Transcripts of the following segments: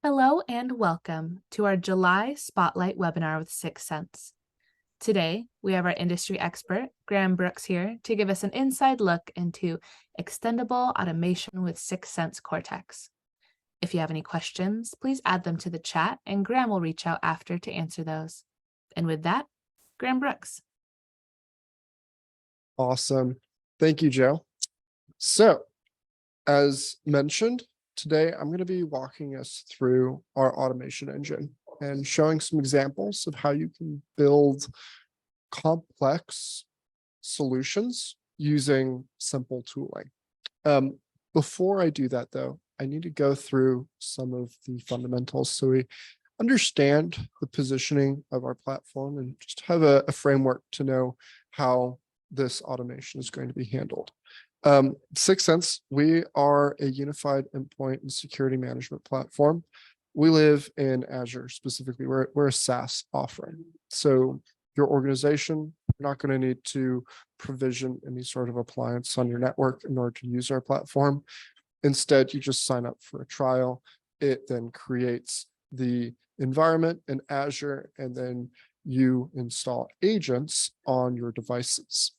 Hello and welcome to our July Spotlight webinar with Syxsense. Today, we have our industry expert, Graham Brooks, here to give us an inside look into extendable automation with Syxsense Cortex. If you have any questions, please add them to the chat and Graham will reach out after to answer those. And with that, Graham Brooks. Awesome. Thank you, Joe. So, as mentioned, today I'm going to be walking us through our automation engine and showing some examples of how you can build complex solutions using simple tooling. Before I do that, though, I need to go through some of the fundamentals so we understand the positioning of our platform and just have a framework to know how this automation is going to be handled. Syxsense, we are a unified endpoint and security management platform. We live in Azure specifically. We're a SaaS offering. So your organization, you're not going to need to provision any sort of appliance on your network in order to use our platform. Instead, you just sign up for a trial. It then creates the environment in Azure, and then you install agents on your devices.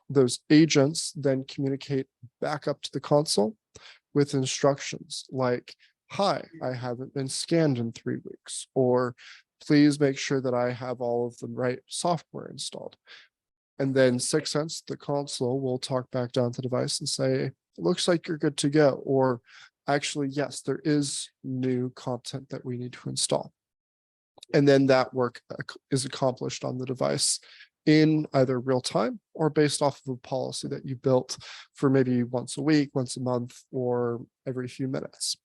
Those agents then communicate back up to the console with instructions like, hi, I haven't been scanned in 3 weeks, or please make sure that I have all of the right software installed. And then Syxsense, the console, will talk back down to the device and say, it looks like you're good to go. Or actually, yes, there is new content that we need to install. And then that work is accomplished on the device in either real time or based off of a policy that you built for maybe once a week, once a month, or every few minutes.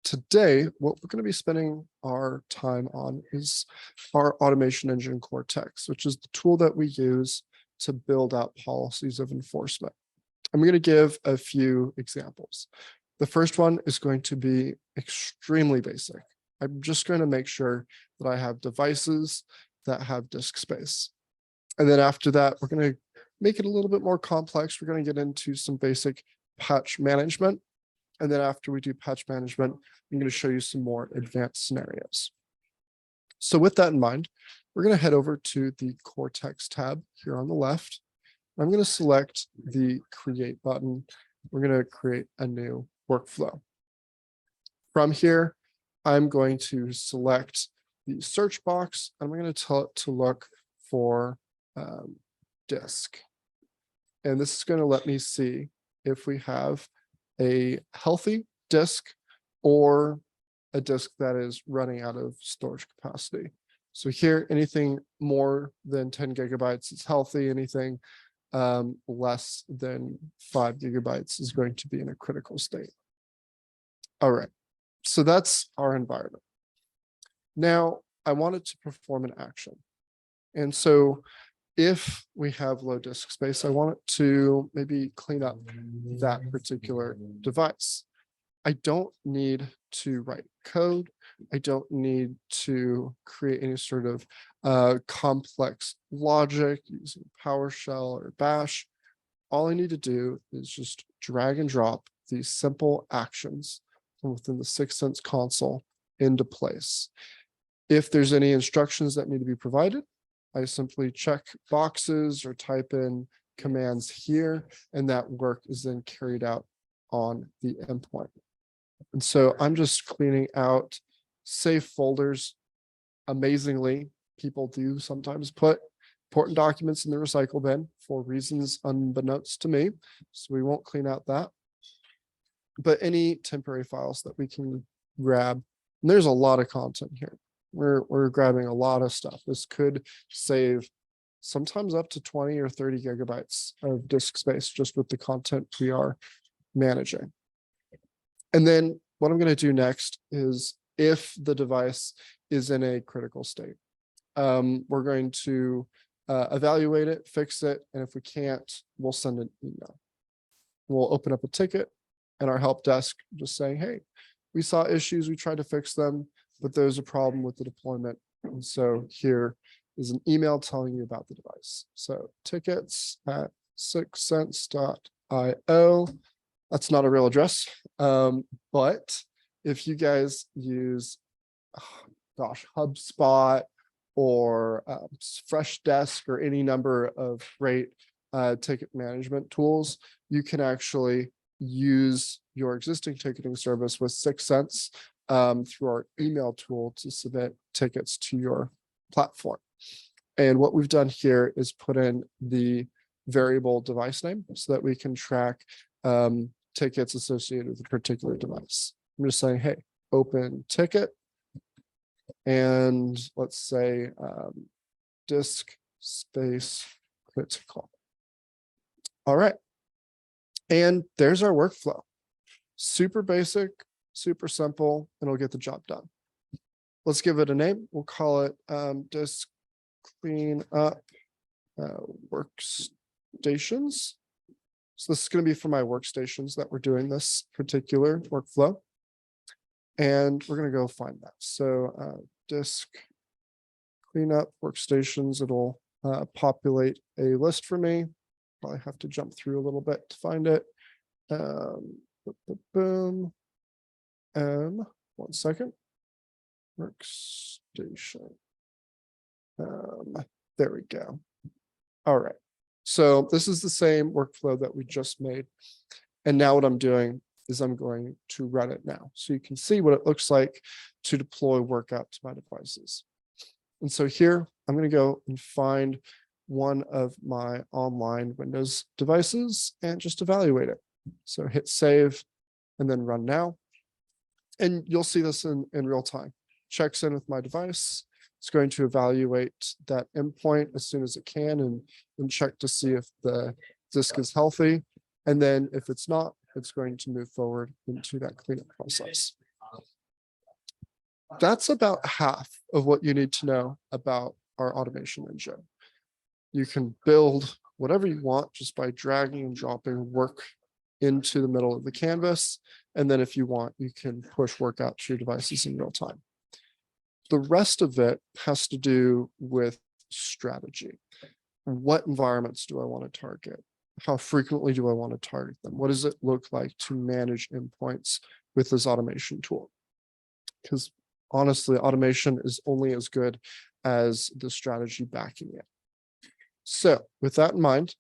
Today, what we're going to be spending our time on is our automation engine Cortex, which is the tool that we use to build out policies of enforcement. I'm going to give a few examples. The first one is going to be extremely basic. I'm just going to make sure that I have devices that have disk space. And then after that, we're going to make it a little bit more complex. We're going to get into some basic patch management. And then after we do patch management, I'm going to show you some more advanced scenarios. So with that in mind, we're going to head over to the Cortex tab here on the left. I'm going to select the Create button. We're going to create a new workflow. From here, I'm going to select the search box. I'm going to tell it to look for disk. And this is going to let me see if we have a healthy disk or a disk that is running out of storage capacity. So here, anything more than 10 gigabytes is healthy. Anything less than 5 gigabytes is going to be in a critical state. All right, so that's our environment. Now, I want it to perform an action. And so if we have low disk space, I want it to maybe clean up that particular device. I don't need to write code. I don't need to create any sort of complex logic using PowerShell or Bash. All I need to do is just drag and drop these simple actions from within the Syxsense console into place. If there's any instructions that need to be provided, I simply check boxes or type in commands here, and that work is then carried out on the endpoint. And so I'm just cleaning out safe folders. Amazingly, people do sometimes put important documents in the recycle bin for reasons unbeknownst to me, so we won't clean out that. But any temporary files that we can grab, and there's a lot of content here. We're grabbing a lot of stuff. This could save sometimes up to 20 or 30 gigabytes of disk space just with the content we are managing. And then what I'm going to do next is if the device is in a critical state, we're going to evaluate it, fix it, and if we can't, we'll send an email. We'll open up a ticket in our help desk just saying, hey, we saw issues, we tried to fix them, but there's a problem with the deployment. And so here is an email telling you about the device. So tickets at syxsense.io. That's not a real address, but if you guys use, HubSpot or Freshdesk or any number of great ticket management tools, you can actually use your existing ticketing service with Syxsense through our email tool to submit tickets to your platform. And what we've done here is put in the variable device name so that we can track tickets associated with a particular device. I'm just saying, hey, open ticket. And let's say disk space critical. All right. And there's our workflow. Super basic, super simple, and it'll get the job done. Let's give it a name. We'll call it disk clean up workstations. So this is going to be for my workstations that we're doing this particular workflow. And we're going to go find that. So disk cleanup workstations, it'll populate a list for me. Probably have to jump through a little bit to find it. Boom. 1 second. Workstation. There we go. All right. So this is the same workflow that we just made. And now what I'm doing is I'm going to run it now. So you can see what it looks like to deploy workout to my devices. And so here, I'm going to go and find one of my online Windows devices and just evaluate it. So hit save and then run now. And you'll see this in real time. Checks in with my device. It's going to evaluate that endpoint as soon as it can and check to see if the disk is healthy. And then if it's not, it's going to move forward into that cleanup process. That's about half of what you need to know about our automation engine. You can build whatever you want just by dragging and dropping work into the middle of the canvas. And then if you want, you can push work out to your devices in real time. The rest of it has to do with strategy. What environments do I want to target? How frequently do I want to target them? What does it look like to manage endpoints with this automation tool? Because honestly, automation is only as good as the strategy backing it. So with that in mind,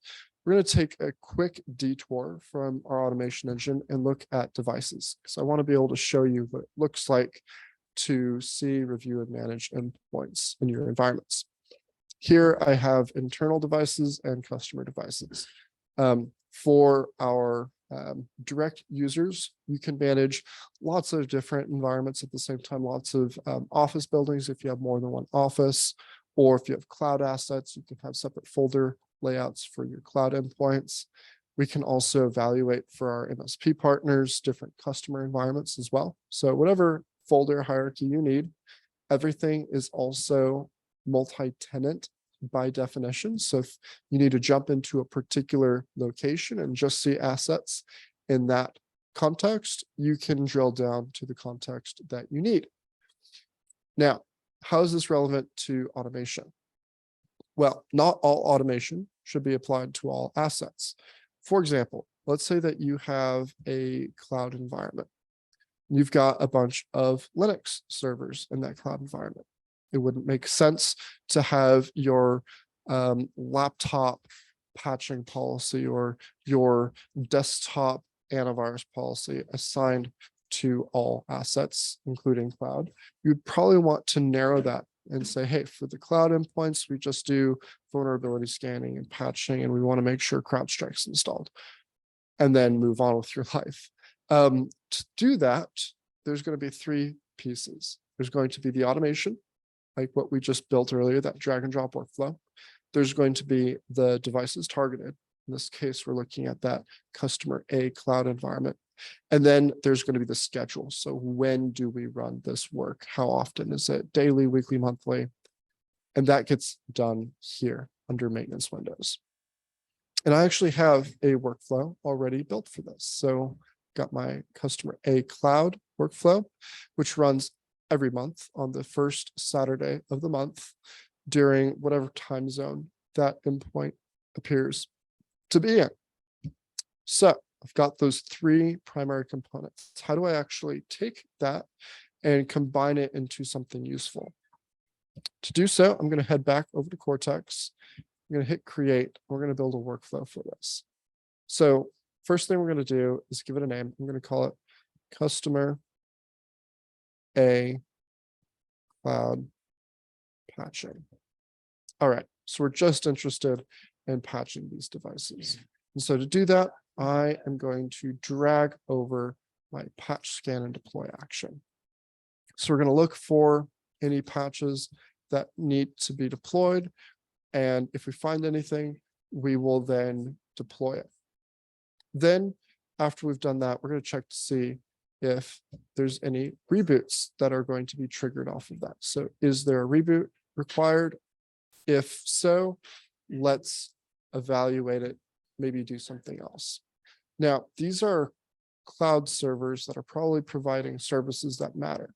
we're going to take a quick detour from our automation engine and look at devices, because I want to be able to show you what it looks like to see, review, and manage endpoints in your environments. Here I have internal devices and customer devices. For our direct users, you can manage lots of different environments at the same time, lots of office buildings if you have more than one office, or if you have cloud assets, you can have separate folder layouts for your cloud endpoints. We can also evaluate for our MSP partners, different customer environments as well. So whatever folder hierarchy you need, everything is also multi-tenant by definition. So if you need to jump into a particular location and just see assets in that context, you can drill down to the context that you need. Now, how is this relevant to automation? Well, not all automation should be applied to all assets. For example, let's say that you have a cloud environment. You've got a bunch of Linux servers in that cloud environment. It wouldn't make sense to have your laptop patching policy or your desktop antivirus policy assigned to all assets, including cloud. You'd probably want to narrow that and say, hey, for the cloud endpoints, we just do vulnerability scanning and patching, and we want to make sure CrowdStrike's installed, and then move on with your life. To do that, there's going to be 3 pieces. There's going to be the automation, like what we just built earlier, that drag and drop workflow. There's going to be the devices targeted. In this case, we're looking at that customer A cloud environment. And then there's going to be the schedule. So when do we run this work? How often is it? Daily, weekly, monthly? And that gets done here under maintenance windows. And I actually have a workflow already built for this. So got my customer A cloud workflow, which runs every month on the first Saturday of the month during whatever time zone that endpoint appears to be in. So I've got those three primary components. How do I actually take that and combine it into something useful? To do so, I'm going to head back over to Cortex. I'm going to hit create. We're going to build a workflow for this. So first thing we're going to do is give it a name. I'm going to call it customer A cloud patching. All right, so we're just interested in patching these devices. And so to do that, I am going to drag over my patch scan and deploy action. So we're going to look for any patches that need to be deployed. And if we find anything, we will then deploy it. Then after we've done that, we're going to check to see if there's any reboots that are going to be triggered off of that. So is there a reboot required? If so, let's evaluate it, maybe do something else. Now, these are cloud servers that are probably providing services that matter.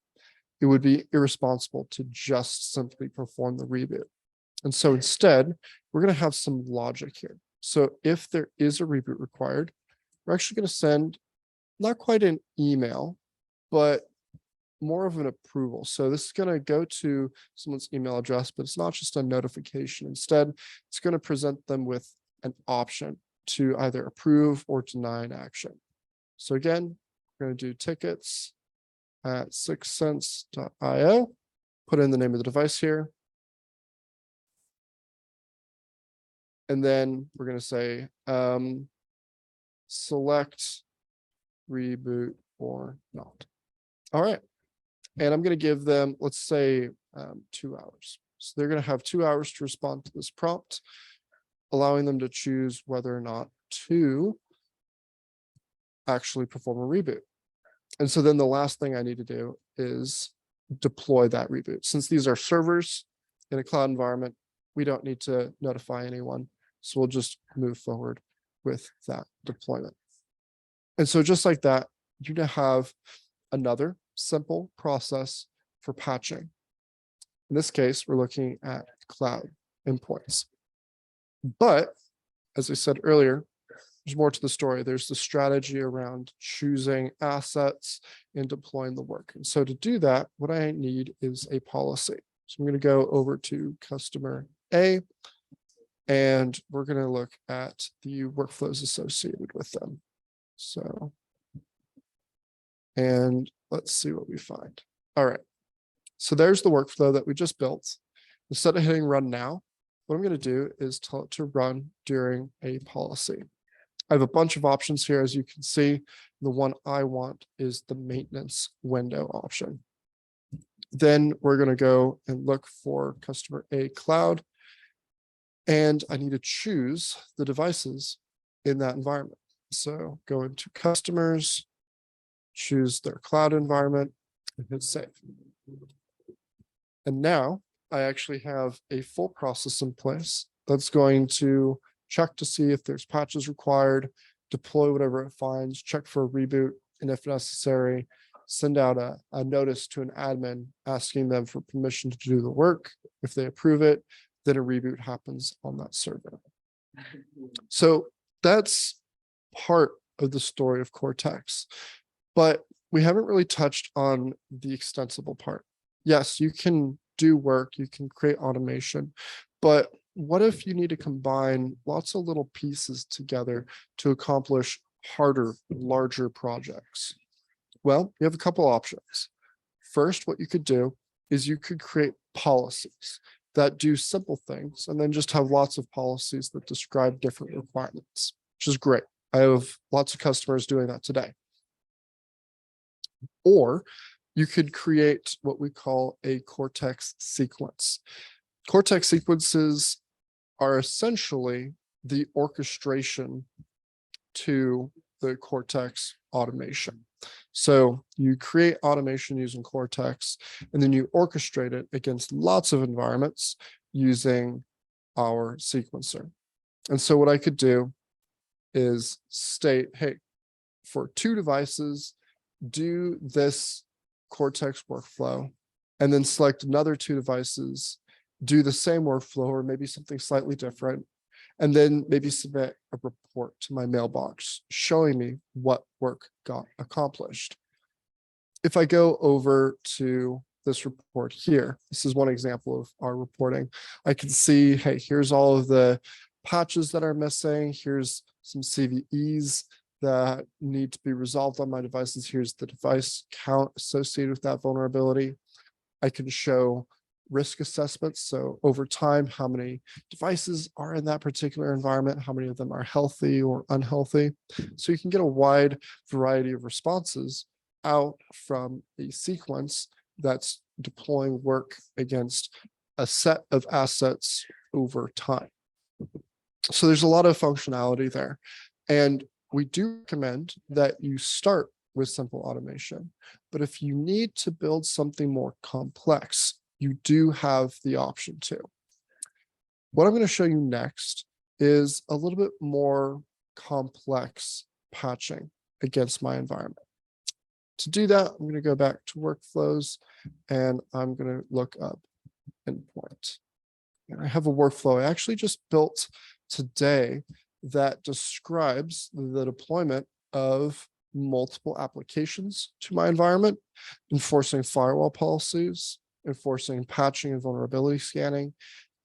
It would be irresponsible to just simply perform the reboot. And so instead, we're going to have some logic here. So if there is a reboot required, we're actually going to send not quite an email, but more of an approval. So this is going to go to someone's email address, but it's not just a notification. Instead, it's going to present them with an option to either approve or deny an action. So again, we're going to do tickets at syxsense.io, put in the name of the device here. And then we're going to say, select reboot or not. All right. And I'm going to give them, let's say, 2 hours. So they're going to have 2 hours to respond to this prompt, allowing them to choose whether or not to actually perform a reboot. And so then the last thing I need to do is deploy that reboot. Since these are servers in a cloud environment, we don't need to notify anyone. So we'll just move forward with that deployment. And so just like that, you now have another simple process for patching. In this case, we're looking at cloud endpoints. But as I said earlier, there's more to the story. There's the strategy around choosing assets and deploying the work. And so to do that, what I need is a policy. So I'm going to go over to customer A, and we're going to look at the workflows associated with them. So, and let's see what we find. All right. So there's the workflow that we just built. Instead of hitting run now, what I'm going to do is tell it to run during a policy. I have a bunch of options here, as you can see. The one I want is the maintenance window option. Then we're going to go and look for customer A cloud. And I need to choose the devices in that environment. So go into customers, choose their cloud environment, and hit save. And now I actually have a full process in place that's going to check to see if there's patches required, deploy whatever it finds, check for a reboot, and if necessary, send out a notice to an admin asking them for permission to do the work. If they approve it, then a reboot happens on that server. So that's part of the story of Cortex, but we haven't really touched on the extensible part. Yes, you can do work, you can create automation, but what if you need to combine lots of little pieces together to accomplish harder, larger projects? Well, you have a couple options. First, what you could do is you could create policies that do simple things and then just have lots of policies that describe different requirements, which is great. I have lots of customers doing that today. Or you could create what we call a Cortex sequence. Cortex sequences are essentially the orchestration to the Cortex automation. So you create automation using Cortex, and then you orchestrate it against lots of environments using our sequencer. And so what I could do is state, hey, for 2 devices, do this Cortex workflow, and then select another 2 devices, do the same workflow or maybe something slightly different, and then maybe submit a report to my mailbox showing me what work got accomplished. If I go over to this report here, this is one example of our reporting. I can see, hey, here's all of the patches that are missing. Here's some CVEs that need to be resolved on my devices. Here's the device count associated with that vulnerability. I can show risk assessments. So over time, how many devices are in that particular environment, how many of them are healthy or unhealthy. So you can get a wide variety of responses out from a sequence that's deploying work against a set of assets over time. So there's a lot of functionality there. And we do recommend that you start with simple automation. But if you need to build something more complex, you do have the option to. What I'm going to show you next is a little bit more complex patching against my environment. To do that, I'm going to go back to workflows and I'm going to look up endpoint. And I have a workflow I actually just built today that describes the deployment of multiple applications to my environment, enforcing firewall policies, enforcing patching and vulnerability scanning,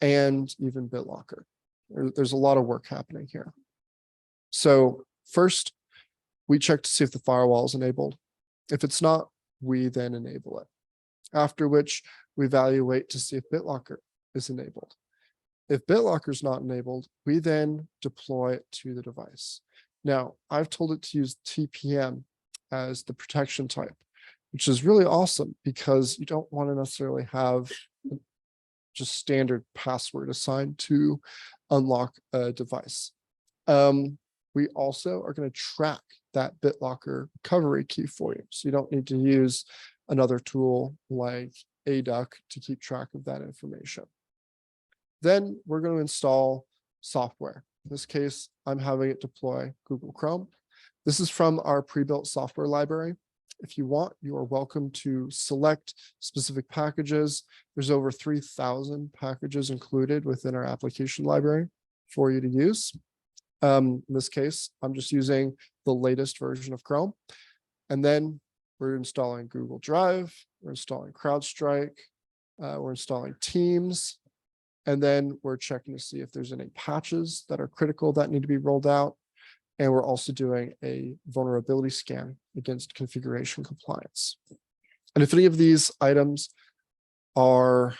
and even BitLocker. There's a lot of work happening here. So first, we check to see if the firewall is enabled. If it's not, we then enable it. After which, we evaluate to see if BitLocker is enabled. If BitLocker is not enabled, we then deploy it to the device. Now, I've told it to use TPM as the protection type, which is really awesome because you don't want to necessarily have just standard password assigned to unlock a device. We also are going to track that BitLocker recovery key for you. So you don't need to use another tool like ADUC to keep track of that information. Then we're going to install software. In this case, I'm having it deploy Google Chrome. This is from our pre-built software library. If you want, you are welcome to select specific packages. There's over 3,000 packages included within our application library for you to use. In this case, I'm just using the latest version of Chrome. And then we're installing Google Drive, we're installing CrowdStrike, we're installing Teams, and then we're checking to see if there's any patches that are critical that need to be rolled out. And we're also doing a vulnerability scan against configuration compliance. And if any of these items are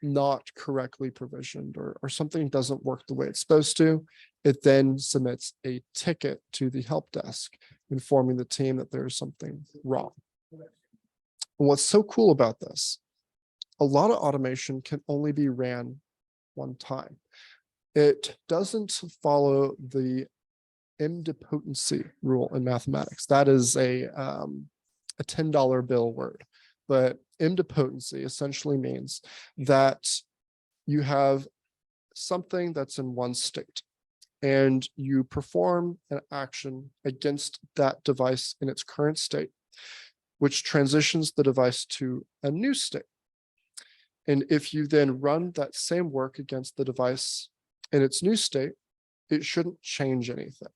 not correctly provisioned or something doesn't work the way it's supposed to, it then submits a ticket to the help desk, informing the team that there's something wrong. And what's so cool about this, a lot of automation can only be ran one time. It doesn't follow the idempotency rule in mathematics. That is a $10 bill word, but idempotency essentially means that you have something that's in one state and you perform an action against that device in its current state, which transitions the device to a new state. And if you then run that same work against the device in its new state, it shouldn't change anything.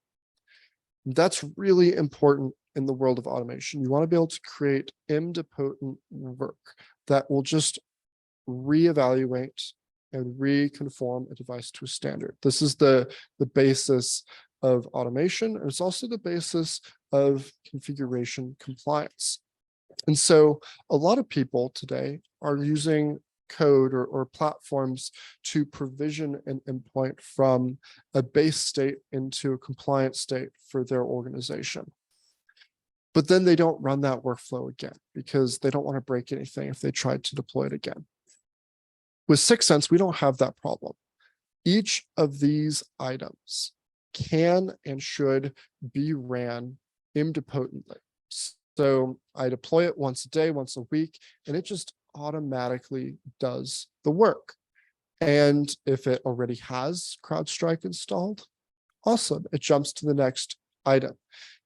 That's really important in the world of automation. You want to be able to create idempotent work that will just reevaluate and reconform a device to a standard. This is the basis of automation, and it's also the basis of configuration compliance. And so a lot of people today are using code or platforms to provision an endpoint from a base state into a compliant state for their organization. But then they don't run that workflow again because they don't want to break anything if they tried to deploy it again. With Syxsense, we don't have that problem. Each of these items can and should be ran idempotently. So I deploy it once a day, once a week, and it just automatically does the work. And if it already has CrowdStrike installed, awesome, it jumps to the next item.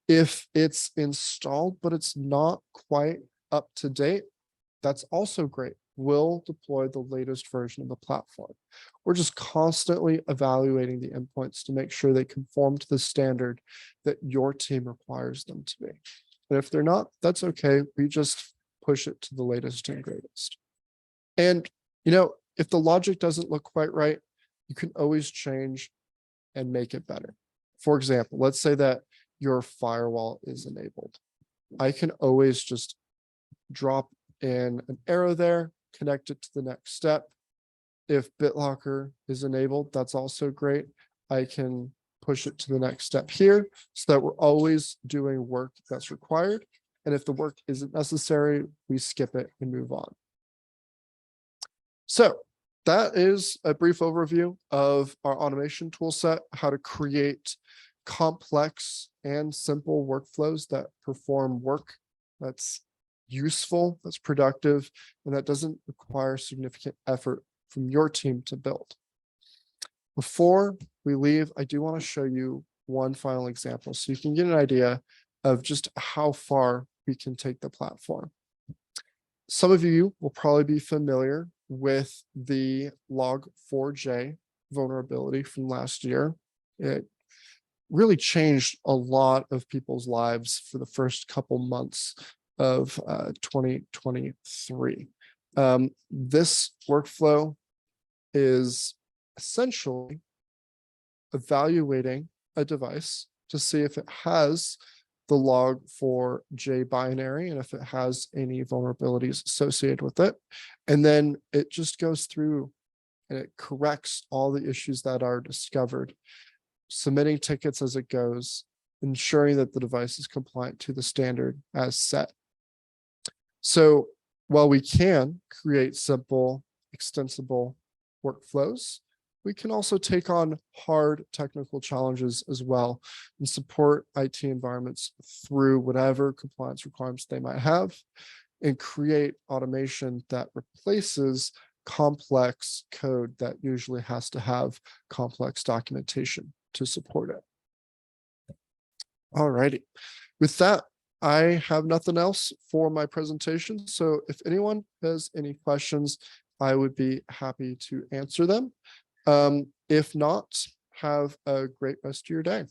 If it's installed, but it's not quite up to date, that's also great. will deploy the latest version of the platform. We're just constantly evaluating the endpoints to make sure they conform to the standard that your team requires them to be. And if they're not, that's okay. We just push it to the latest and greatest. And, if the logic doesn't look quite right, you can always change and make it better. For example, let's say that your firewall is enabled. I can always just drop in an arrow there, connect it to the next step. If BitLocker is enabled, that's also great. I can push it to the next step here so that we're always doing work that's required. And if the work isn't necessary, we skip it and move on. So that is a brief overview of our automation tool set, how to create complex and simple workflows that perform work that's useful, that's productive, and that doesn't require significant effort from your team to build. Before we leave, I do want to show you one final example so you can get an idea of just how far we can take the platform. Some of you will probably be familiar with the Log4j vulnerability from last year. It really changed a lot of people's lives for the first couple months of 2023. This workflow is essentially evaluating a device to see if it has the Log4j binary and if it has any vulnerabilities associated with it. And then it just goes through and it corrects all the issues that are discovered, submitting tickets as it goes, ensuring that the device is compliant to the standard as set. So while we can create simple, extensible workflows, we can also take on hard technical challenges as well and support IT environments through whatever compliance requirements they might have and create automation that replaces complex code that usually has to have complex documentation to support it. All righty. With that, I have nothing else for my presentation. So if anyone has any questions, I would be happy to answer them. If not, have a great rest of your day.